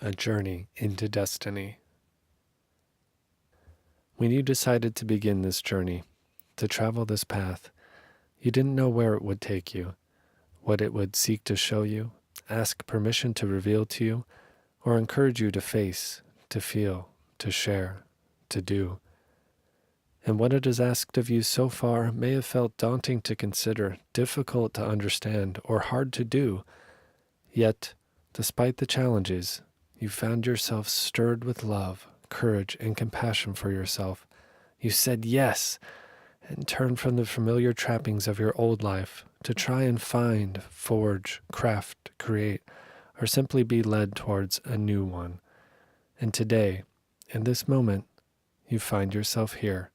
A Journey into Destiny. When you decided to begin this journey, to travel this path, you didn't know where it would take you, what it would seek to show you, ask permission to reveal to you, or encourage you to face, to feel, to share, to do. And what it has asked of you so far may have felt daunting to consider, difficult to understand, or hard to do. Yet, despite the challenges, you found yourself stirred with love, courage, and compassion for yourself. You said yes, and turned from the familiar trappings of your old life to try and find, forge, craft, create, or simply be led towards a new one. And today, in this moment, you find yourself here.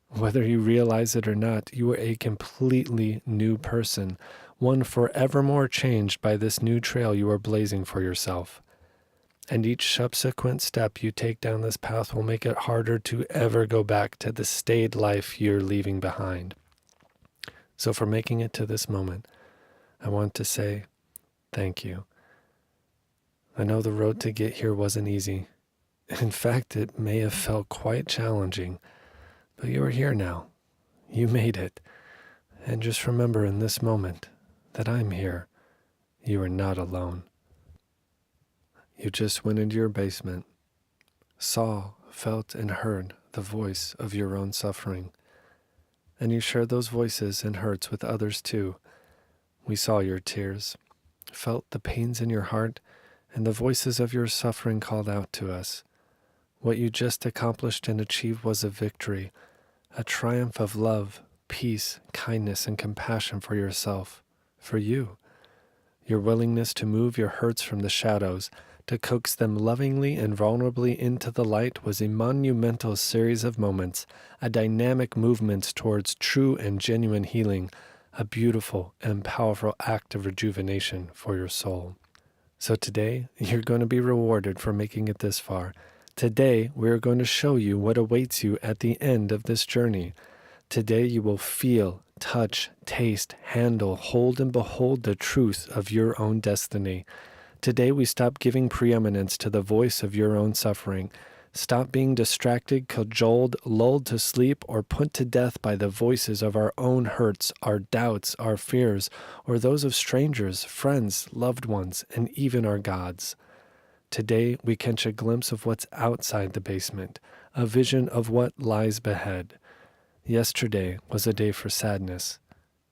Whether you realize it or not, you are a completely new person, one forevermore changed by this new trail you are blazing for yourself. And each subsequent step you take down this path will make it harder to ever go back to the staid life you're leaving behind. So for making it to this moment, I want to say thank you. I know the road to get here wasn't easy. In fact, it may have felt quite challenging, but you are here now. You made it. And just remember in this moment that I'm here. You are not alone. You just went into your basement, saw, felt, and heard the voice of your own suffering. And you shared those voices and hurts with others too. We saw your tears, felt the pains in your heart, and the voices of your suffering called out to us. What you just accomplished and achieved was a victory, a triumph of love, peace, kindness, and compassion for yourself, for you. Your willingness to move your hurts from the shadows, to coax them lovingly and vulnerably into the light was a monumental series of moments, a dynamic movement towards true and genuine healing, a beautiful and powerful act of rejuvenation for your soul. So today, you're going to be rewarded for making it this far. Today, we are going to show you what awaits you at the end of this journey. Today, you will feel, touch, taste, handle, hold, and behold the truth of your own destiny. Today, we stop giving preeminence to the voice of your own suffering. Stop being distracted, cajoled, lulled to sleep, or put to death by the voices of our own hurts, our doubts, our fears, or those of strangers, friends, loved ones, and even our gods. Today, we catch a glimpse of what's outside the basement, a vision of what lies ahead. Yesterday was a day for sadness.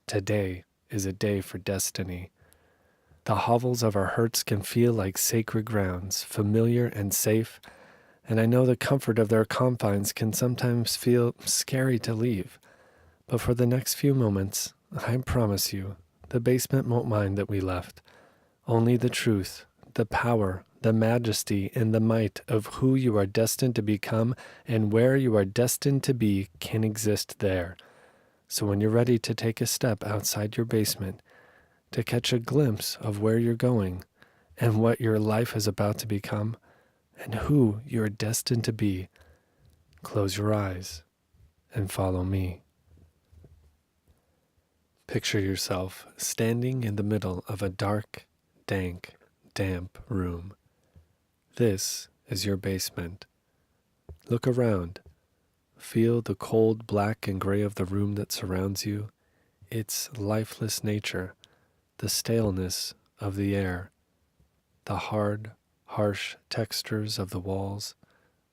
Today is a day for destiny. The hovels of our hurts can feel like sacred grounds, familiar and safe, and I know the comfort of their confines can sometimes feel scary to leave. But for the next few moments, I promise you, the basement won't mind that we left. Only the truth, the power, the majesty, and the might of who you are destined to become and where you are destined to be can exist there. So when you're ready to take a step outside your basement, to catch a glimpse of where you're going and what your life is about to become and who you are destined to be, close your eyes and follow me. Picture yourself standing in the middle of a dark, dank, damp room. This is your basement. Look around. Feel the cold black and gray of the room that surrounds you, its lifeless nature, the staleness of the air, the hard, harsh textures of the walls,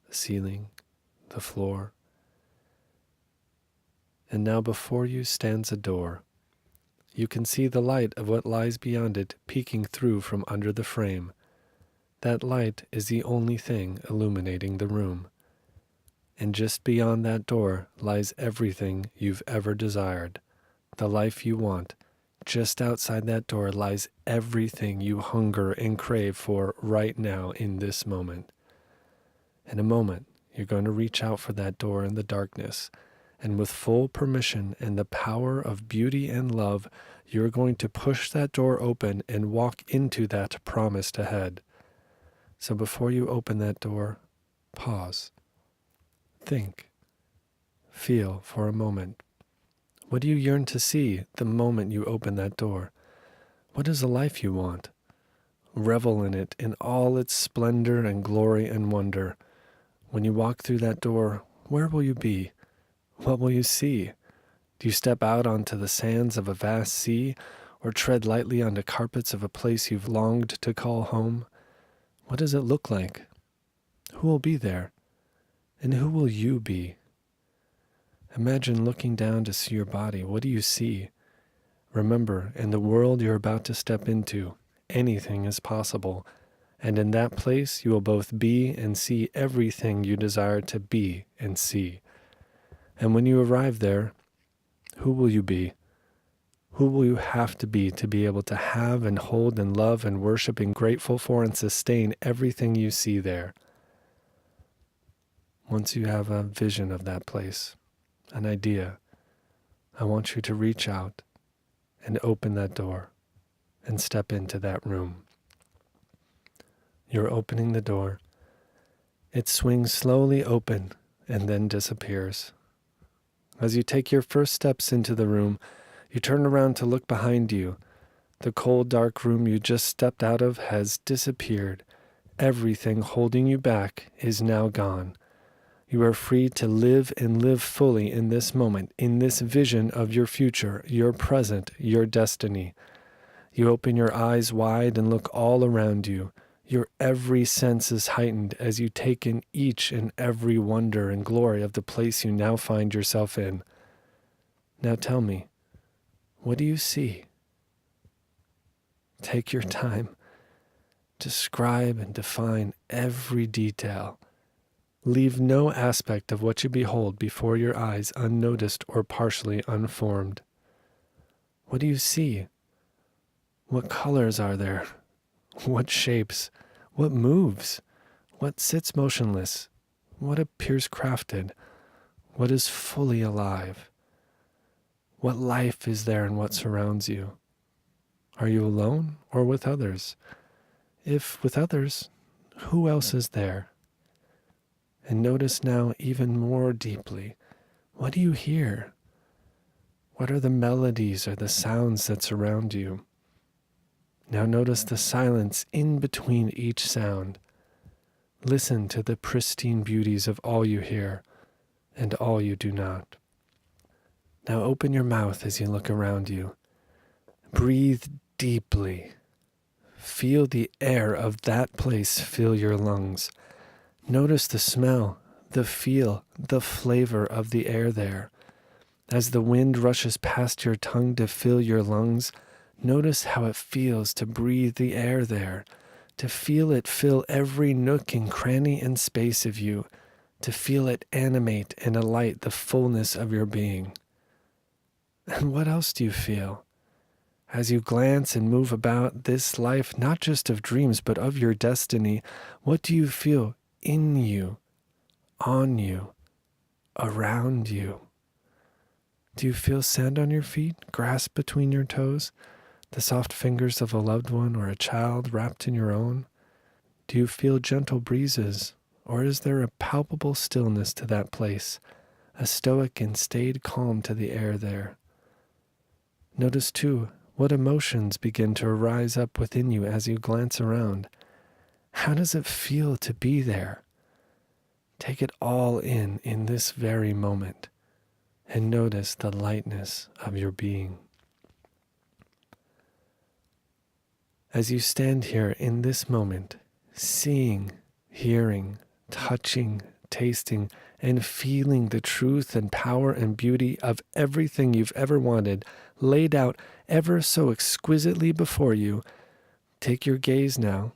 the ceiling, the floor. And now before you stands a door. You can see the light of what lies beyond it peeking through from under the frame. That light is the only thing illuminating the room. And just beyond that door lies everything you've ever desired, the life you want. Just outside that door lies everything you hunger and crave for right now in this moment. In a moment, you're going to reach out for that door in the darkness, and with full permission and the power of beauty and love, you're going to push that door open and walk into that promised ahead. So before you open that door, pause. Think. Feel for a moment. What do you yearn to see the moment you open that door? What is the life you want? Revel in it in all its splendor and glory and wonder. When you walk through that door, where will you be? What will you see? Do you step out onto the sands of a vast sea, or tread lightly on the carpets of a place you've longed to call home? What does it look like? Who will be there? And who will you be? Imagine looking down to see your body. What do you see? Remember, in the world you're about to step into, anything is possible. And in that place, you will both be and see everything you desire to be and see. And when you arrive there, who will you be? Who will you have to be able to have and hold and love and worship and grateful for and sustain everything you see there? Once you have a vision of that place, an idea, I want you to reach out and open that door and step into that room. You're opening the door. It swings slowly open and then disappears. As you take your first steps into the room, you turn around to look behind you. The cold, dark room you just stepped out of has disappeared. Everything holding you back is now gone. You are free to live and live fully in this moment, in this vision of your future, your present, your destiny. You open your eyes wide and look all around you. Your every sense is heightened as you take in each and every wonder and glory of the place you now find yourself in. Now tell me, what do you see? Take your time. Describe and define every detail. Leave no aspect of what you behold before your eyes unnoticed or partially unformed. What do you see? What colors are there? What shapes? What moves? What sits motionless? What appears crafted? What is fully alive? What life is there in what surrounds you? Are you alone or with others? If with others, who else is there? And notice now even more deeply, what do you hear? What are the melodies or the sounds that surround you? Now notice the silence in between each sound. Listen to the pristine beauties of all you hear and all you do not. Now open your mouth as you look around you. Breathe deeply. Feel the air of that place fill your lungs. Notice the smell, the feel, the flavor of the air there. As the wind rushes past your tongue to fill your lungs, notice how it feels to breathe the air there, to feel it fill every nook and cranny and space of you, to feel it animate and alight the fullness of your being. And what else do you feel? As you glance and move about this life, not just of dreams, but of your destiny, what do you feel in you, on you, around you? Do you feel sand on your feet, grass between your toes, the soft fingers of a loved one or a child wrapped in your own? Do you feel gentle breezes, or is there a palpable stillness to that place, a stoic and staid calm to the air there? Notice, too, what emotions begin to rise up within you as you glance around. How does it feel to be there? Take it all in this very moment, and notice the lightness of your being. As you stand here in this moment, seeing, hearing, touching, tasting, and feeling the truth and power and beauty of everything you've ever wanted, laid out ever so exquisitely before you, take your gaze now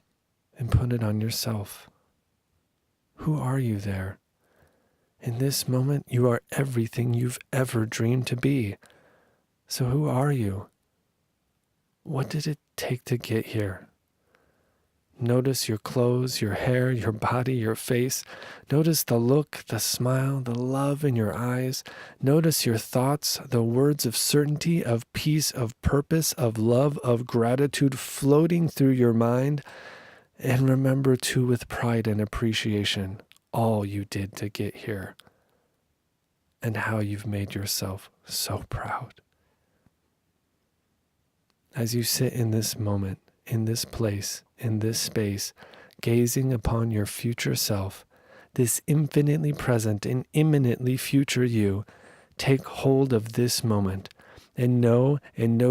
and put it on yourself. Who are you there? In this moment, you are everything you've ever dreamed to be. So who are you? What did it take to get here? Notice your clothes, your hair, your body, your face. Notice the look, the smile, the love in your eyes. Notice your thoughts, the words of certainty, of peace, of purpose, of love, of gratitude floating through your mind. And remember too, with pride and appreciation, all you did to get here and how you've made yourself so proud. As you sit in this moment, in this place, in this space, gazing upon your future self, this infinitely present and imminently future you, take hold of this moment and know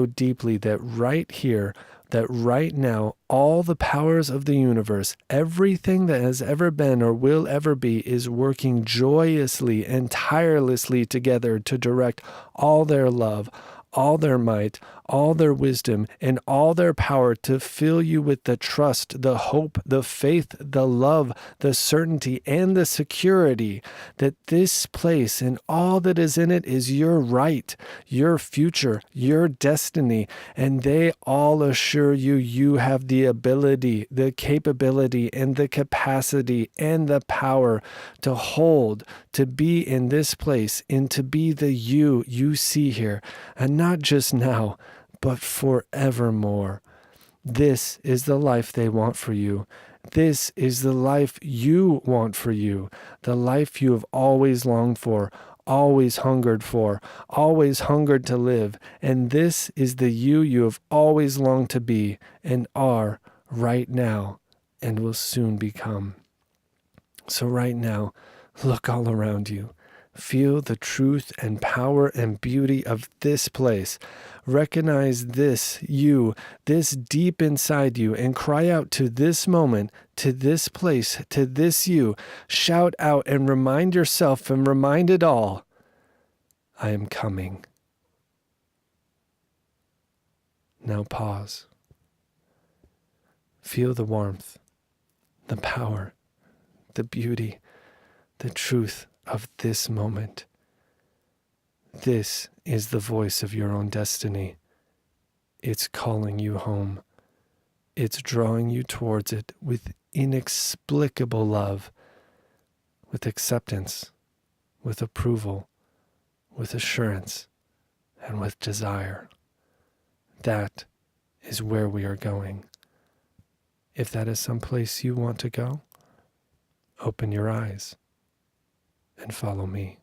deeply that right here, that right now, all the powers of the universe, everything that has ever been or will ever be, is working joyously and tirelessly together to direct all their love, all their might, all their wisdom, and all their power to fill you with the trust, the hope, the faith, the love, the certainty, and the security that this place and all that is in it is your right, your future, your destiny, and they all assure you you have the ability, the capability, and the capacity and the power to hold, to be in this place, and to be the you see here, and not just now, but forevermore. This is the life they want for you. This is the life you want for you, the life you have always longed for, always hungered for, always hungered to live. And this is the you have always longed to be and are right now and will soon become. So right now, look all around you. Feel the truth and power and beauty of this place. Recognize this you, this deep inside you, and cry out to this moment, to this place, to this you. Shout out and remind yourself and remind it all, I am coming. Now pause. Feel the warmth, the power, the beauty, the truth of this moment. This is the voice of your own destiny. It's calling you home. It's drawing you towards it with inexplicable love, with acceptance, with approval, with assurance, and with desire. That is where we are going. If that is someplace you want to go, open your eyes and follow me.